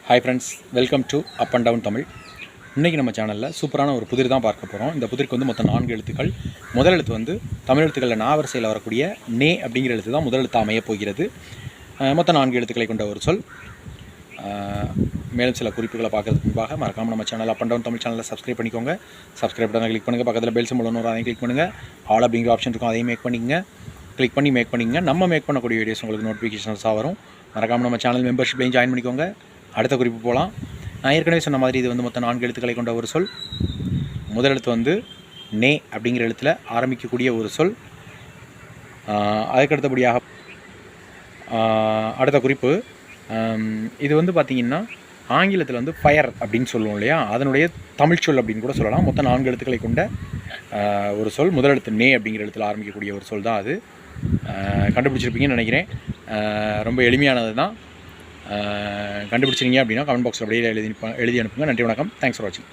Hi friends, welcome to up and down Tamil. இன்றைக்கி நம்ம சேனலில் சூப்பரான ஒரு புதிர் தான் பார்க்க போகிறோம். இந்த புதிருக்கு வந்து மொத்தம் 4 எழுத்துக்கள். முதல் எழுத்து வந்து தமிழ் எழுத்துக்களில் நா வரிசையில் வரக்கூடிய நே அப்படிங்கிற எழுத்து தான் முதல் எழுத்து அமையப் போகிறது. மொத்தம் 4 எழுத்துக்களை கொண்ட ஒரு சொல். மேலும் சில குறிப்புகளை பார்க்கறதுக்கு முன்பாக மறக்காமல் நம்ம channel up and down Tamil சேனலில் சப்ஸ்கிரைப் பண்ணிக்கோங்க. சப்ஸ்கிரைப் பட்டனை கிளிக் பண்ணுங்கள். பக்கத்தில் பெல் சிம்பல் ஒன்று அதையும் கிளிக் பண்ணுங்கள். ஆல் அப்படிங்கிற ஆப்ஷன் இருக்கும், அதையும் மேக் பண்ணிக்கங்க. கிளிக் பண்ணி மேக் பண்ணிக்கங்க. நம்ம மேக் பண்ணக்கூடிய வீடியோஸ் உங்களுக்கு நோட்டிஃபிகேஷன்ஸாக வரும். மறக்காமல் நம்ம சேனல் மெம்பர்ஷிப்லையும் ஜாயின் பண்ணிக்கோங்க. அடுத்த குறிப்பு போகலாம். நான் ஏற்கனவே சொன்ன மாதிரி இது வந்து மொத்தம் 4 எழுத்துக்களை கொண்ட ஒரு சொல். முதல் எழுத்து வந்து நே அப்படிங்கிற எழுத்தில் ஆரம்பிக்கக்கூடிய ஒரு சொல். அதுக்கடுத்தபடியாக அடுத்த குறிப்பு, இது வந்து பார்த்திங்கன்னா ஆங்கிலத்தில் வந்து ஃபயர் அப்படின்னு சொல்லுவோம் இல்லையா, அதனுடைய தமிழ் சொல் அப்படின்னு கூட சொல்லலாம். மொத்தம் 4 எழுத்துக்களை கொண்ட ஒரு சொல். முதல் எழுத்து நே அப்படிங்கிற எழுத்தில் ஆரம்பிக்கக்கூடிய ஒரு சொல் தான் அது. கண்டுபிடிச்சிருப்பீங்கன்னு நினைக்கிறேன். ரொம்ப எளிமையானது தான். கண்டுபிடிச்சிங்க அப்படின்னா கமெண்ட் பாக்ஸில் அப்படியே எழுதி அனுப்புங்க. நன்றி, வணக்கம். தேங்க்ஸ் ஃபார் வாட்சிங்.